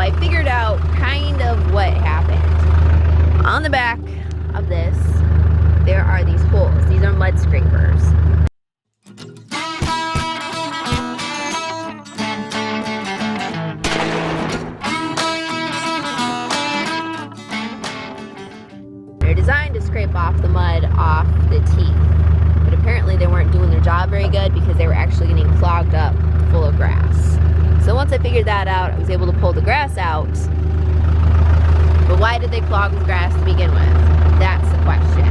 I figured out kind of what happened. On the back of this, there are these holes. These are mud scrapers. They're designed to scrape off the mud off the teeth, but apparently they weren't doing their job very good because they were actually getting clogged up full of grass. So once I figured that out, I was able to pull the grass out. But why did they clog with grass to begin with? That's the question.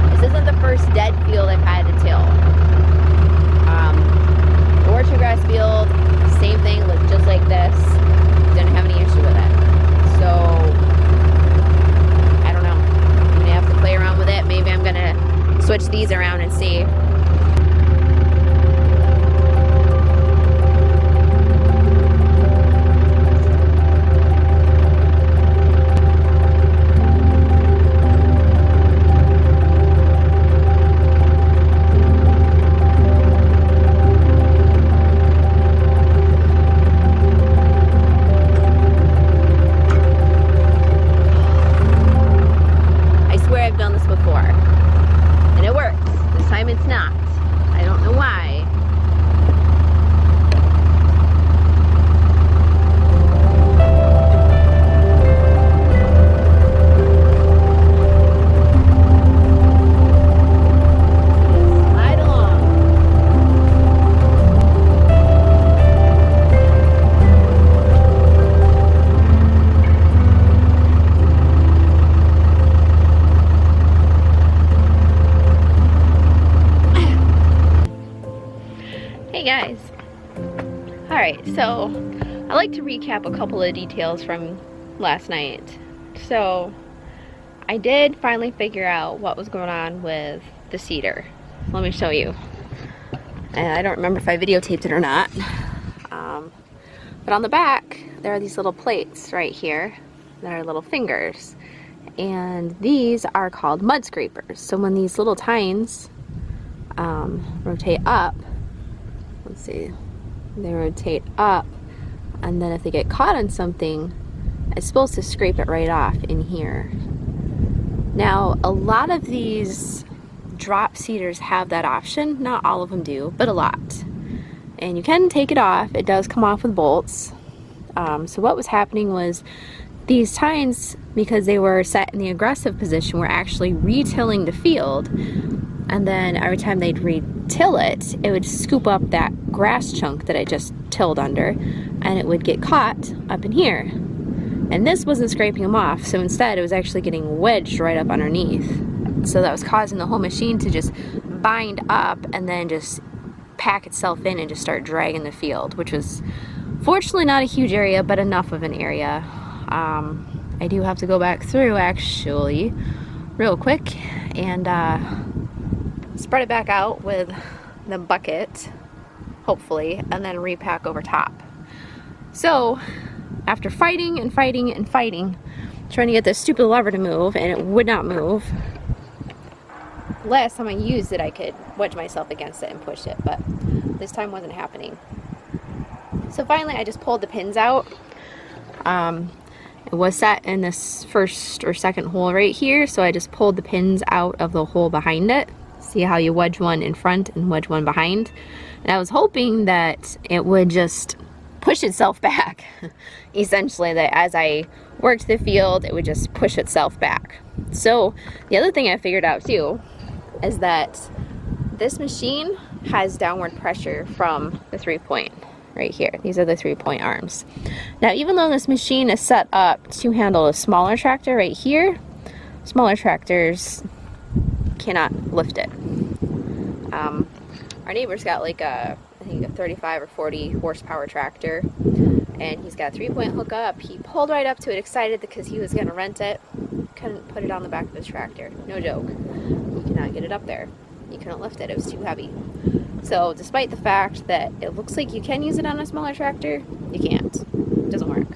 This isn't the first dead field I've had to till. The orchard grass field, same thing, looked just like this. Didn't have any issue with it. So, I don't know. I'm gonna have to play around with it. Maybe I'm gonna switch these around and see. Hey guys. Alright, so I like to recap a couple of details from last night. So I did finally figure out what was going on with the cedar. Let me show you. And I don't remember if I videotaped it or not. But on the back there are these little plates right here that are little fingers. And these are called mud scrapers. So when these little tines rotate up, let's see, they rotate up, and then if they get caught on something, it's supposed to scrape it right off in here. Now, a lot of these drop cedars have that option. Not all of them do, but a lot. And you can take it off. It does come off with bolts. So what was happening was these tines, because they were set in the aggressive position, were actually retilling the field. And then every time they'd re-till it, it would scoop up that grass chunk that I just tilled under, and it would get caught up in here. And this wasn't scraping them off, so instead it was actually getting wedged right up underneath. So that was causing the whole machine to just bind up and then just pack itself in and just start dragging the field, which was fortunately not a huge area, but enough of an area. I do have to go back through actually real quick and spread it back out with the bucket, hopefully, and then repack over top. So after fighting and fighting and fighting, trying to get this stupid lever to move, and it would not move. Last time I used it, I could wedge myself against it and push it, but this time wasn't happening. So finally I just pulled the pins out. It was set in this first or second hole right here, so I just pulled the pins out of the hole behind it. See how you wedge one in front and wedge one behind? And I was hoping that it would just push itself back. Essentially, that as I worked the field, it would just push itself back. So the other thing I figured out too is that this machine has downward pressure from the 3-point right here. These are the 3-point arms. Now, even though this machine is set up to handle a smaller tractor right here, smaller tractors cannot lift it. Our neighbor's got like a, I think a 35 or 40 horsepower tractor, and he's got a 3-point hookup. He pulled right up to it excited because he was gonna rent it. Couldn't put it on the back of his tractor. No joke. You cannot get it up there. You couldn't lift it. It was too heavy. So despite the fact that it looks like you can use it on a smaller tractor, you can't. It doesn't work.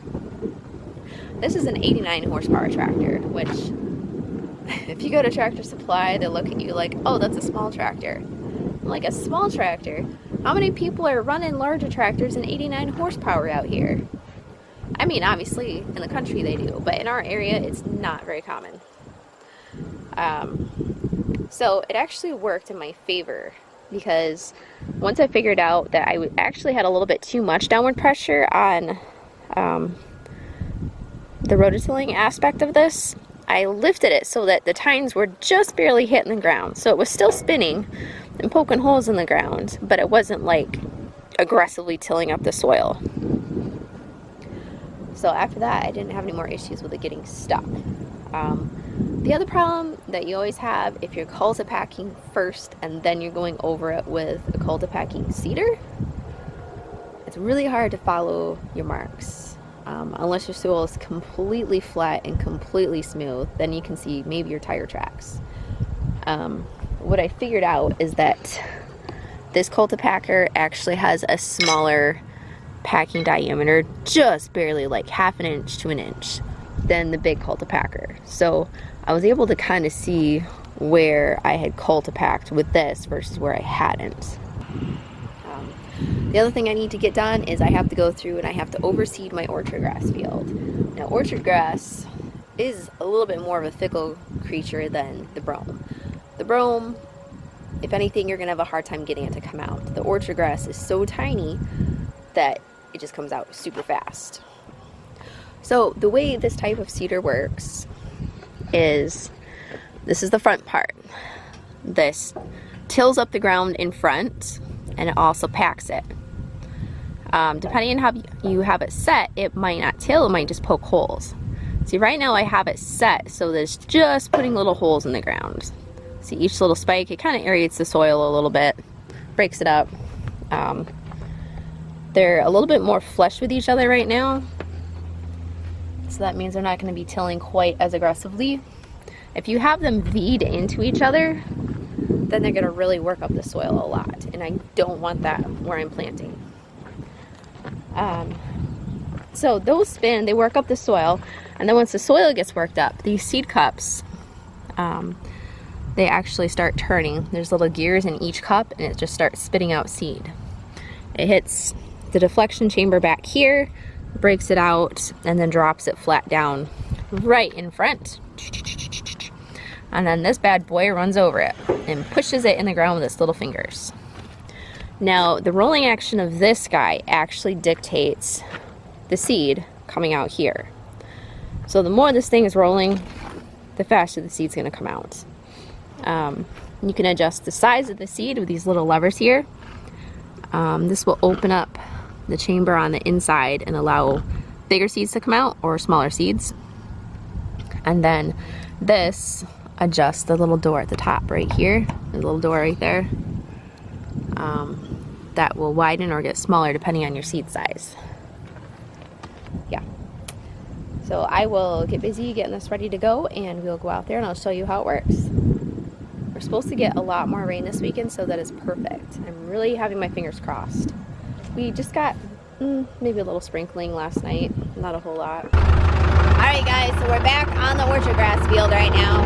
This is an 89 horsepower tractor, which if you go to Tractor Supply, they'll look at you like, oh, that's a small tractor. Like, a small tractor? How many people are running larger tractors than 89 horsepower out here? I mean, obviously in the country they do, but in our area it's not very common. So it actually worked in my favor, because once I figured out that I actually had a little bit too much downward pressure on the rototilling aspect of this, I lifted it so that the tines were just barely hitting the ground. So it was still spinning and poking holes in the ground, but it wasn't like aggressively tilling up the soil. So after that, I didn't have any more issues with it getting stuck. The other problem that you always have if you're cultipacking first and then you're going over it with a cultipacking seeder, it's really hard to follow your marks. Unless your soil is completely flat and completely smooth, then you can see maybe your tire tracks. What I figured out is that this cultipacker actually has a smaller packing diameter, just barely like 1/2 inch to 1 inch, than the big cultipacker. So I was able to kind of see where I had cultipacked with this versus where I hadn't. The other thing I need to get done is I have to go through and I have to overseed my orchard grass field. Now, orchard grass is a little bit more of a fickle creature than the brome. The brome, if anything, you're going to have a hard time getting it to come out. The orchard grass is so tiny that it just comes out super fast. So the way this type of seeder works is, this is the front part. This tills up the ground in front, and it also packs it. Depending on how you have it set, it might not till, it might just poke holes. See, right now I have it set so that it's just putting little holes in the ground. See, each little spike, it kind of aerates the soil a little bit, breaks it up. They're a little bit more flush with each other right now, so that means they're not going to be tilling quite as aggressively. If you have them V'd into each other, then they're going to really work up the soil a lot, and I don't want that where I'm planting. So those spin, they work up the soil, and then once the soil gets worked up, these seed cups, they actually start turning. There's little gears in each cup, and it just starts spitting out seed. It hits the deflection chamber back here, breaks it out, and then drops it flat down right in front. And then this bad boy runs over it and pushes it in the ground with its little fingers. Now, the rolling action of this guy actually dictates the seed coming out here. So the more this thing is rolling, the faster the seed's going to come out. You can adjust the size of the seed with these little levers here. This will open up the chamber on the inside and allow bigger seeds to come out or smaller seeds. And then this adjusts the little door at the top right here, the little door right there. That will widen or get smaller depending on your seed size. Yeah. So I will get busy getting this ready to go, and we'll go out there and I'll show you how it works. We're supposed to get a lot more rain this weekend, so that is perfect. I'm really having my fingers crossed. We just got maybe a little sprinkling last night, not a whole lot. Alright guys, so we're back on the orchard grass field right now.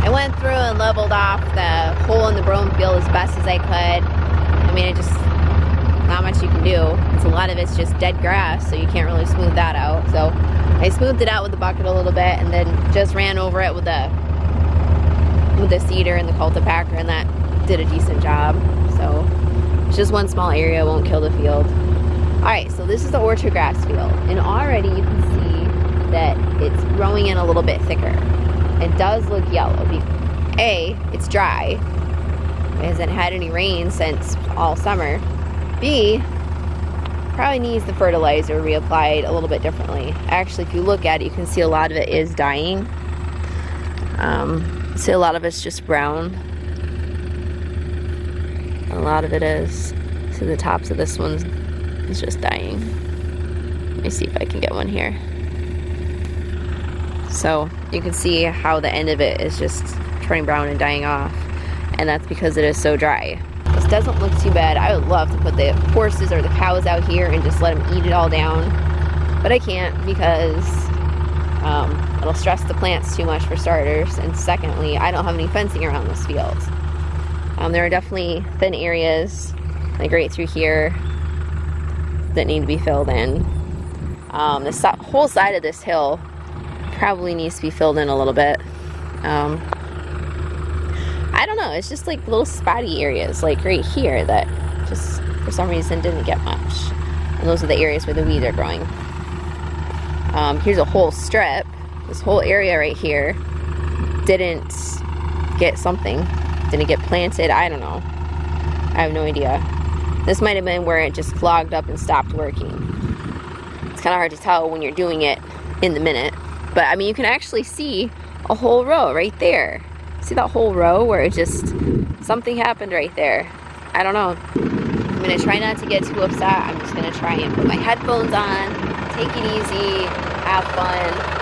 I went through and leveled off the hole in the brome field as best as I could. I mean, not much you can do. A lot of it's just dead grass, so you can't really smooth that out. So I smoothed it out with the bucket a little bit, and then just ran over it with the seeder and the cultipacker, and that did a decent job. So it's just one small area, won't kill the field. Alright, so this is the orchard grass field, and already you can see that it's growing in a little bit thicker. It does look yellow. It's dry. It hasn't had any rain since all summer. B, probably needs the fertilizer reapplied a little bit differently. Actually, if you look at it, you can see a lot of it is dying. See, a lot of it's just brown. A lot of it is. See, the tops of this one is just dying. Let me see if I can get one here. So you can see how the end of it is just turning brown and dying off, and that's because it is so dry. This doesn't look too bad. I would love to put the horses or the cows out here and just let them eat it all down, but I can't because it'll stress the plants too much for starters, and secondly, I don't have any fencing around this field. There are definitely thin areas, like right through here, that need to be filled in. The whole side of this hill probably needs to be filled in a little bit. I don't know, it's just like little spotty areas, like right here, that just for some reason didn't get much. And those are the areas where the weeds are growing. Here's a whole strip. This whole area right here didn't get something, didn't get planted. I don't know. I have no idea. This might have been where it just clogged up and stopped working. It's kind of hard to tell when you're doing it in the minute. But I mean, you can actually see a whole row right there. See that whole row where it just, something happened right there. I don't know. I'm gonna try not to get too upset. I'm just gonna try and put my headphones on, take it easy, have fun.